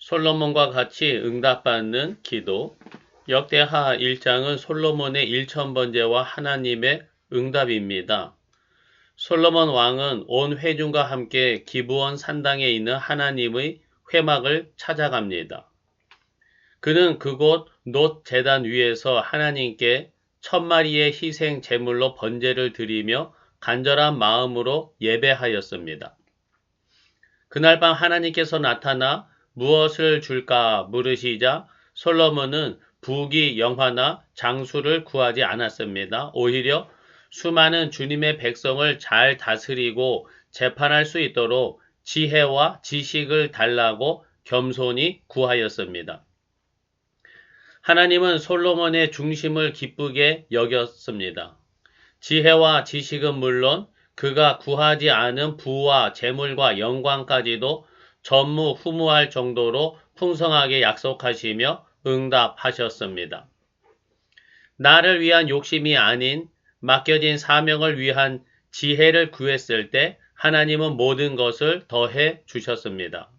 솔로몬과 같이 응답받는 기도. 역대하 1장은 솔로몬의 1000번제와 하나님의 응답입니다. 솔로몬 왕은 온 회중과 함께 기브온 산당에 있는 하나님의 회막을 찾아갑니다. 그는 그곳 놋 제단 위에서 하나님께 1000마리의 희생 제물로 번제를 드리며 간절한 마음으로 예배하였습니다. 그날 밤 하나님께서 나타나 무엇을 줄까 물으시자 솔로몬은 부귀 영화나 장수를 구하지 않았습니다. 오히려 수많은 주님의 백성을 잘 다스리고 재판할 수 있도록 지혜와 지식을 달라고 겸손히 구하였습니다. 하나님은 솔로몬의 중심을 기쁘게 여겼습니다. 지혜와 지식은 물론 그가 구하지 않은 부와 재물과 영광까지도 전무후무할 정도로 풍성하게 약속하시며 응답하셨습니다. 나를 위한 욕심이 아닌 맡겨진 사명을 위한 지혜를 구했을 때 하나님은 모든 것을 더해 주셨습니다.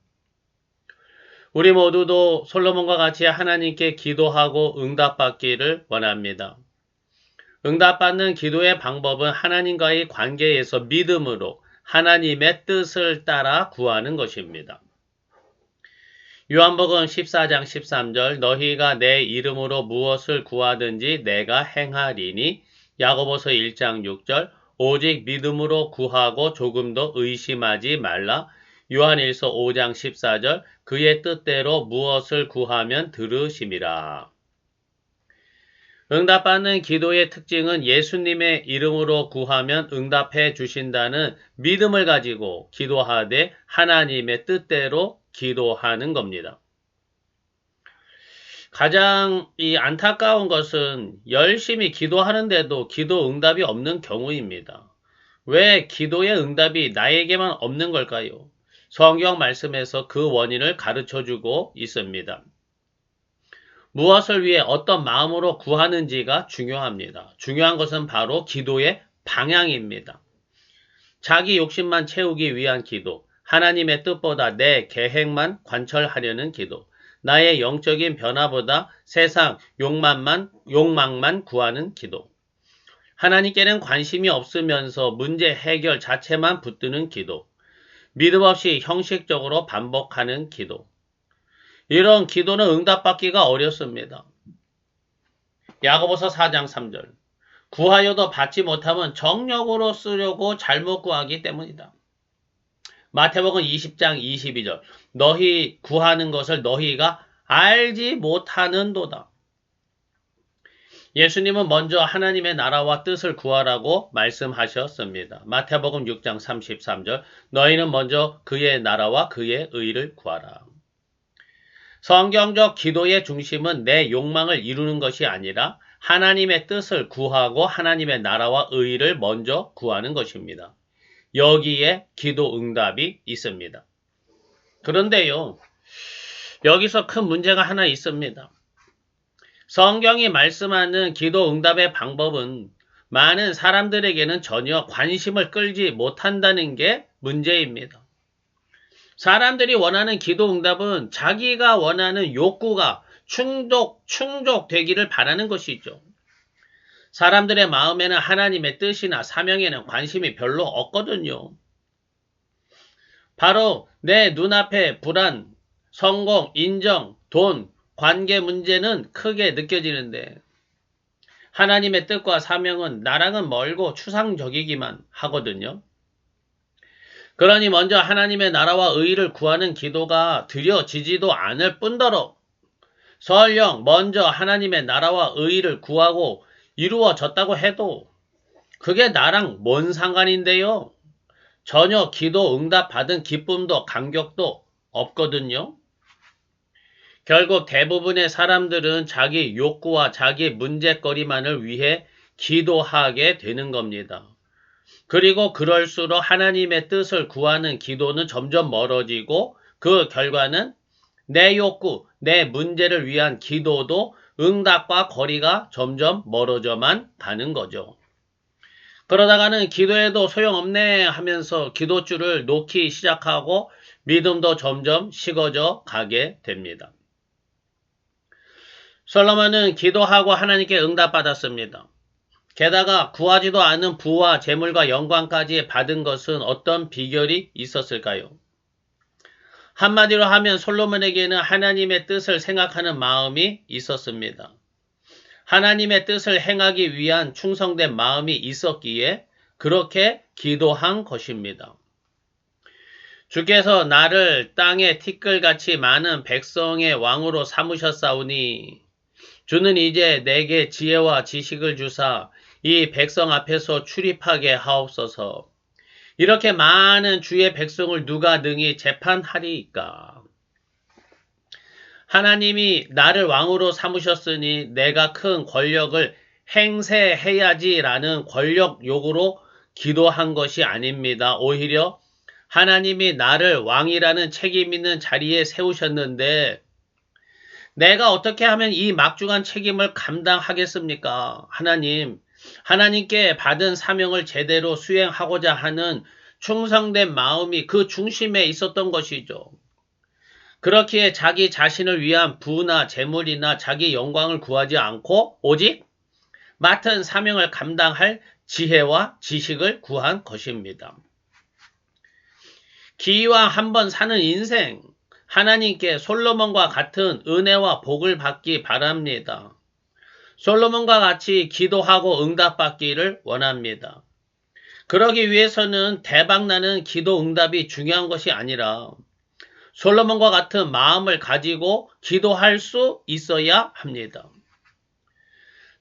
우리 모두도 솔로몬과 같이 하나님께 기도하고 응답받기를 원합니다. 응답받는 기도의 방법은 하나님과의 관계에서 믿음으로 하나님의 뜻을 따라 구하는 것입니다. 요한복음 14장 13절 너희가 내 이름으로 무엇을 구하든지 내가 행하리니. 야고보서 1장 6절 오직 믿음으로 구하고 조금도 의심하지 말라. 요한일서 5장 14절 그의 뜻대로 무엇을 구하면 들으심이라. 응답받는 기도의 특징은 예수님의 이름으로 구하면 응답해 주신다는 믿음을 가지고 기도하되 하나님의 뜻대로 기도하는 겁니다. 가장 안타까운 것은 열심히 기도하는데도 기도 응답이 없는 경우입니다. 왜 기도의 응답이 나에게만 없는 걸까요? 성경 말씀에서 그 원인을 가르쳐주고 있습니다. 무엇을 위해 어떤 마음으로 구하는지가 중요합니다. 중요한 것은 바로 기도의 방향입니다. 자기 욕심만 채우기 위한 기도, 하나님의 뜻보다 내 계획만 관철하려는 기도, 나의 영적인 변화보다 세상 욕망만 구하는 기도, 하나님께는 관심이 없으면서 문제 해결 자체만 붙드는 기도, 믿음 없이 형식적으로 반복하는 기도. 이런 기도는 응답받기가 어렵습니다. 야고보서 4장 3절 구하여도 받지 못하면 정력으로 쓰려고 잘못 구하기 때문이다. 마태복음 20장 22절 너희 구하는 것을 너희가 알지 못하는도다. 예수님은 먼저 하나님의 나라와 뜻을 구하라고 말씀하셨습니다. 마태복음 6장 33절 너희는 먼저 그의 나라와 그의 의를 구하라. 성경적 기도의 중심은 내 욕망을 이루는 것이 아니라 하나님의 뜻을 구하고 하나님의 나라와 의를 먼저 구하는 것입니다. 여기에 기도 응답이 있습니다. 그런데요, 여기서 큰 문제가 하나 있습니다. 성경이 말씀하는 기도 응답의 방법은 많은 사람들에게는 전혀 관심을 끌지 못한다는 게 문제입니다. 사람들이 원하는 기도 응답은 자기가 원하는 욕구가 충족되기를 바라는 것이죠. 사람들의 마음에는 하나님의 뜻이나 사명에는 관심이 별로 없거든요. 바로 내 눈앞에 불안, 성공, 인정, 돈, 관계 문제는 크게 느껴지는데 하나님의 뜻과 사명은 나랑은 멀고 추상적이기만 하거든요. 그러니 먼저 하나님의 나라와 의를 구하는 기도가 드려지지도 않을 뿐더러 설령 먼저 하나님의 나라와 의를 구하고 이루어졌다고 해도 그게 나랑 뭔 상관인데요? 전혀 기도 응답 받은 기쁨도 감격도 없거든요. 결국 대부분의 사람들은 자기 욕구와 자기 문제거리만을 위해 기도하게 되는 겁니다. 그리고 그럴수록 하나님의 뜻을 구하는 기도는 점점 멀어지고 그 결과는 내 욕구, 내 문제를 위한 기도도 응답과 거리가 점점 멀어져만 가는 거죠. 그러다가는 기도해도 소용없네 하면서 기도줄을 놓기 시작하고 믿음도 점점 식어져 가게 됩니다. 솔로몬은 기도하고 하나님께 응답받았습니다. 게다가 구하지도 않은 부와 재물과 영광까지 받은 것은 어떤 비결이 있었을까요? 한마디로 하면 솔로몬에게는 하나님의 뜻을 생각하는 마음이 있었습니다. 하나님의 뜻을 행하기 위한 충성된 마음이 있었기에 그렇게 기도한 것입니다. 주께서 나를 땅의 티끌같이 많은 백성의 왕으로 삼으셨사오니 주는 이제 내게 지혜와 지식을 주사 이 백성 앞에서 출입하게 하옵소서. 이렇게 많은 주의 백성을 누가 능히 재판하리이까? 하나님이 나를 왕으로 삼으셨으니 내가 큰 권력을 행세해야지라는 권력 욕으로 기도한 것이 아닙니다. 오히려 하나님이 나를 왕이라는 책임 있는 자리에 세우셨는데 내가 어떻게 하면 이 막중한 책임을 감당하겠습니까? 하나님께 받은 사명을 제대로 수행하고자 하는 충성된 마음이 그 중심에 있었던 것이죠. 그렇기에 자기 자신을 위한 부나 재물이나 자기 영광을 구하지 않고 오직 맡은 사명을 감당할 지혜와 지식을 구한 것입니다. 기왕 한번 사는 인생, 하나님께 솔로몬과 같은 은혜와 복을 받기 바랍니다. 솔로몬과 같이 기도하고 응답받기를 원합니다. 그러기 위해서는 대박나는 기도 응답이 중요한 것이 아니라 솔로몬과 같은 마음을 가지고 기도할 수 있어야 합니다.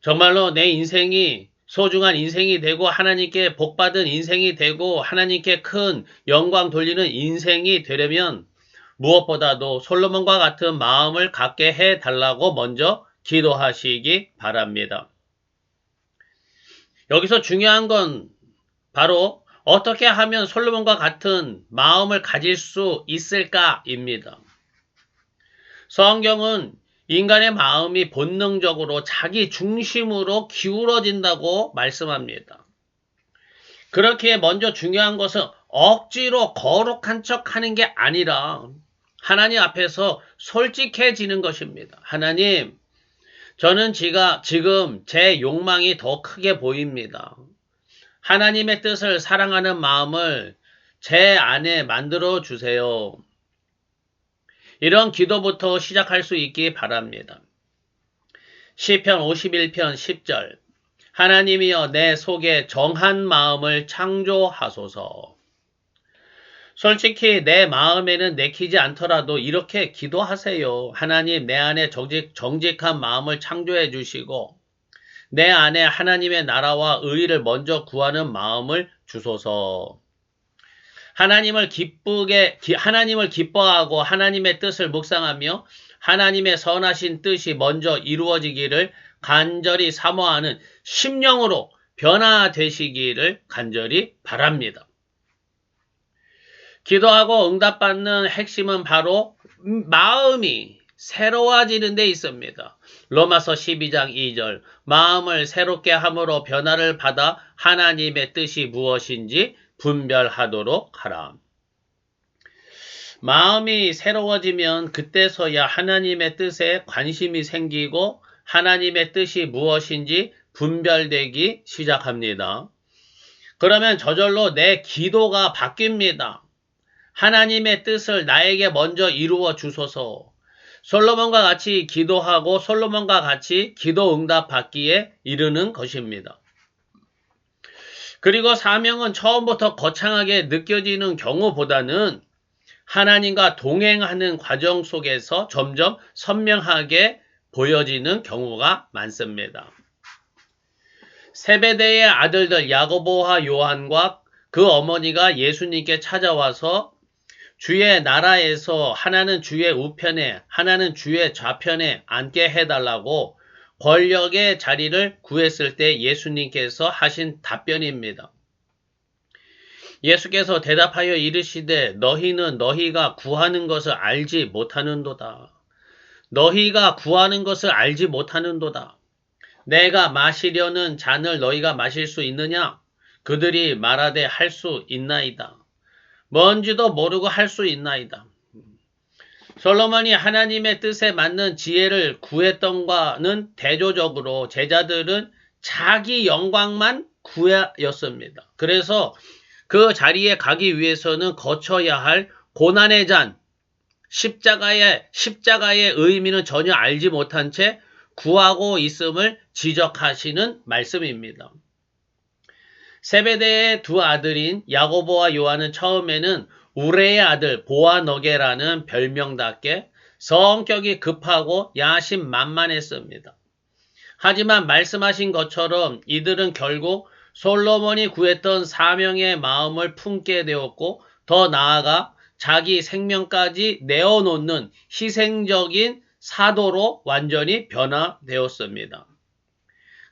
정말로 내 인생이 소중한 인생이 되고 하나님께 복받은 인생이 되고 하나님께 큰 영광 돌리는 인생이 되려면 무엇보다도 솔로몬과 같은 마음을 갖게 해달라고 먼저 기도하시기 바랍니다. 여기서 중요한 건 바로 어떻게 하면 솔로몬과 같은 마음을 가질 수 있을까입니다. 성경은 인간의 마음이 본능적으로 자기 중심으로 기울어진다고 말씀합니다. 그렇기에 먼저 중요한 것은 억지로 거룩한 척 하는 게 아니라 하나님 앞에서 솔직해지는 것입니다. 하나님, 저는 지금 제 욕망이 더 크게 보입니다. 하나님의 뜻을 사랑하는 마음을 제 안에 만들어 주세요. 이런 기도부터 시작할 수 있기 바랍니다. 시편 51편 10절 하나님이여 내 속에 정한 마음을 창조하소서. 솔직히 내 마음에는 내키지 않더라도 이렇게 기도하세요. 하나님 내 안에 정직한 마음을 창조해 주시고 내 안에 하나님의 나라와 의를 먼저 구하는 마음을 주소서. 하나님을 기뻐하고 하나님의 뜻을 묵상하며 하나님의 선하신 뜻이 먼저 이루어지기를 간절히 사모하는 심령으로 변화되시기를 간절히 바랍니다. 기도하고 응답받는 핵심은 바로 마음이 새로워지는 데 있습니다. 로마서 12장 2절 마음을 새롭게 함으로 변화를 받아 하나님의 뜻이 무엇인지 분별하도록 하라. 마음이 새로워지면 그때서야 하나님의 뜻에 관심이 생기고 하나님의 뜻이 무엇인지 분별되기 시작합니다. 그러면 저절로 내 기도가 바뀝니다. 하나님의 뜻을 나에게 먼저 이루어 주소서. 솔로몬과 같이 기도하고 솔로몬과 같이 기도 응답 받기에 이르는 것입니다. 그리고 사명은 처음부터 거창하게 느껴지는 경우보다는 하나님과 동행하는 과정 속에서 점점 선명하게 보여지는 경우가 많습니다. 세베대의 아들들 야고보와 요한과 그 어머니가 예수님께 찾아와서 주의 나라에서 하나는 주의 우편에 하나는 주의 좌편에 앉게 해달라고 권력의 자리를 구했을 때 예수님께서 하신 답변입니다. 예수께서 대답하여 이르시되 너희는 너희가 구하는 것을 알지 못하는도다. 너희가 구하는 것을 알지 못하는도다. 내가 마시려는 잔을 너희가 마실 수 있느냐? 그들이 말하되 할 수 있나이다. 뭔지도 모르고 할 수 있나이다. 솔로몬이 하나님의 뜻에 맞는 지혜를 구했던과는 대조적으로 제자들은 자기 영광만 구하였습니다. 그래서 그 자리에 가기 위해서는 거쳐야 할 고난의 잔, 십자가의 의미는 전혀 알지 못한 채 구하고 있음을 지적하시는 말씀입니다. 세베대의 두 아들인 야고보와 요한은 처음에는 우레의 아들 보아너게라는 별명답게 성격이 급하고 야심만만했습니다. 하지만 말씀하신 것처럼 이들은 결국 솔로몬이 구했던 사명의 마음을 품게 되었고 더 나아가 자기 생명까지 내어놓는 희생적인 사도로 완전히 변화되었습니다.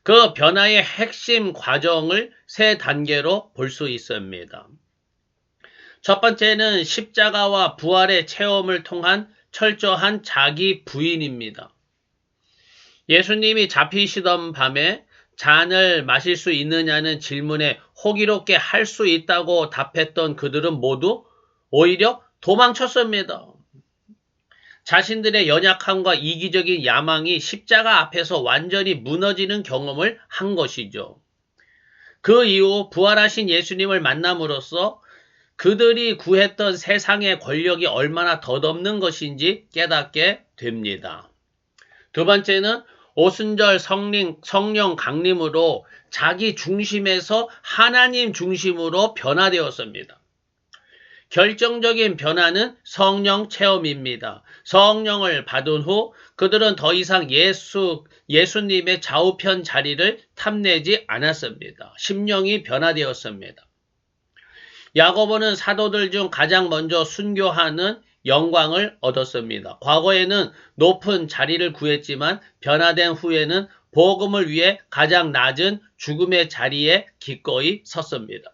그 변화의 핵심 과정을 세 단계로 볼 수 있습니다. 첫 번째는 십자가와 부활의 체험을 통한 철저한 자기 부인입니다. 예수님이 잡히시던 밤에 잔을 마실 수 있느냐는 질문에 호기롭게 할 수 있다고 답했던 그들은 모두 오히려 도망쳤습니다. 자신들의 연약함과 이기적인 야망이 십자가 앞에서 완전히 무너지는 경험을 한 것이죠. 그 이후 부활하신 예수님을 만남으로써 그들이 구했던 세상의 권력이 얼마나 덧없는 것인지 깨닫게 됩니다. 두 번째는 오순절 성령 강림으로 자기 중심에서 하나님 중심으로 변화되었습니다. 결정적인 변화는 성령 체험입니다. 성령을 받은 후 그들은 더 이상 예수님의 좌우편 자리를 탐내지 않았습니다. 심령이 변화되었습니다. 야고보는 사도들 중 가장 먼저 순교하는 영광을 얻었습니다. 과거에는 높은 자리를 구했지만 변화된 후에는 복음을 위해 가장 낮은 죽음의 자리에 기꺼이 섰습니다.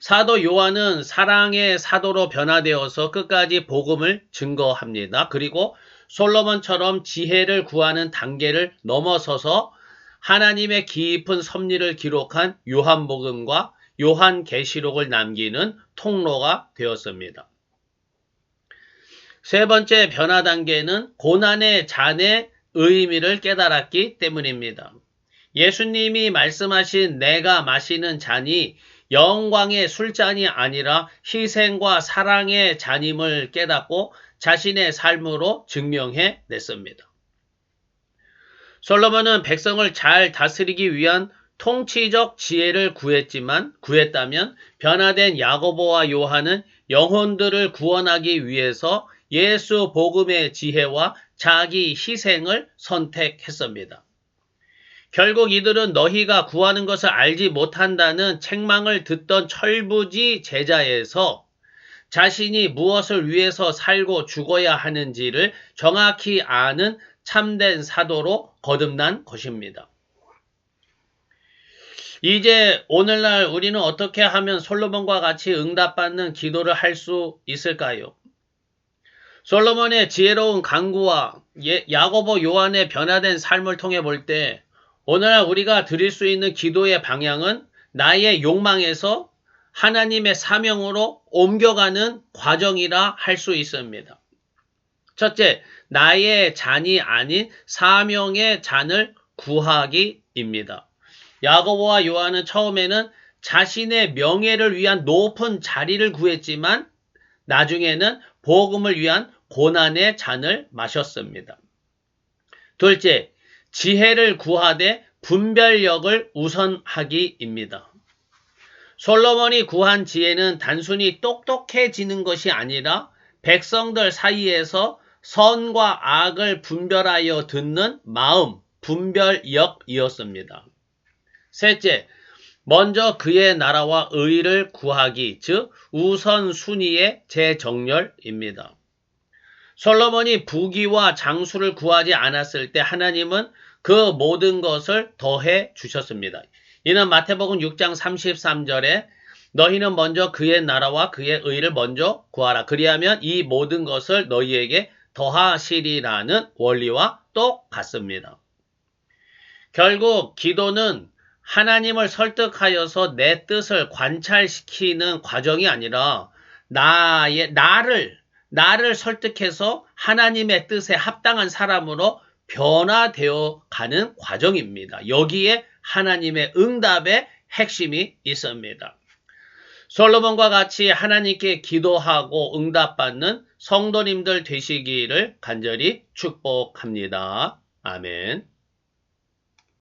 사도 요한은 사랑의 사도로 변화되어서 끝까지 복음을 증거합니다. 그리고 솔로몬처럼 지혜를 구하는 단계를 넘어서서 하나님의 깊은 섭리를 기록한 요한복음과 요한계시록을 남기는 통로가 되었습니다. 세 번째 변화 단계는 고난의 잔의 의미를 깨달았기 때문입니다. 예수님이 말씀하신 내가 마시는 잔이 영광의 술잔이 아니라 희생과 사랑의 잔임을 깨닫고 자신의 삶으로 증명해 냈습니다. 솔로몬은 백성을 잘 다스리기 위한 통치적 지혜를 구했다면 변화된 야고보와 요한은 영혼들을 구원하기 위해서 예수 복음의 지혜와 자기 희생을 선택했습니다. 결국 이들은 너희가 구하는 것을 알지 못한다는 책망을 듣던 철부지 제자에서 자신이 무엇을 위해서 살고 죽어야 하는지를 정확히 아는 참된 사도로 거듭난 것입니다. 이제 오늘날 우리는 어떻게 하면 솔로몬과 같이 응답받는 기도를 할 수 있을까요? 솔로몬의 지혜로운 강구와 야고보 요한의 변화된 삶을 통해 볼 때 오늘날 우리가 드릴 수 있는 기도의 방향은 나의 욕망에서 하나님의 사명으로 옮겨가는 과정이라 할 수 있습니다. 첫째, 나의 잔이 아닌 사명의 잔을 구하기입니다. 야고보와 요한은 처음에는 자신의 명예를 위한 높은 자리를 구했지만 나중에는 복음을 위한 고난의 잔을 마셨습니다. 둘째, 지혜를 구하되 분별력을 우선하기입니다. 솔로몬이 구한 지혜는 단순히 똑똑해지는 것이 아니라 백성들 사이에서 선과 악을 분별하여 듣는 마음, 분별력이었습니다. 셋째, 먼저 그의 나라와 의를 구하기, 즉 우선순위의 재정렬입니다. 솔로몬이 부귀와 장수를 구하지 않았을 때 하나님은 그 모든 것을 더해 주셨습니다. 이는 마태복음 6장 33절에 너희는 먼저 그의 나라와 그의 의를 먼저 구하라. 그리하면 이 모든 것을 너희에게 더하시리라는 원리와 똑같습니다. 결국 기도는 하나님을 설득하여서 내 뜻을 관찰시키는 과정이 아니라 나를 설득해서 하나님의 뜻에 합당한 사람으로 변화되어 가는 과정입니다. 여기에 하나님의 응답의 핵심이 있습니다. 솔로몬과 같이 하나님께 기도하고 응답받는 성도님들 되시기를 간절히 축복합니다. 아멘.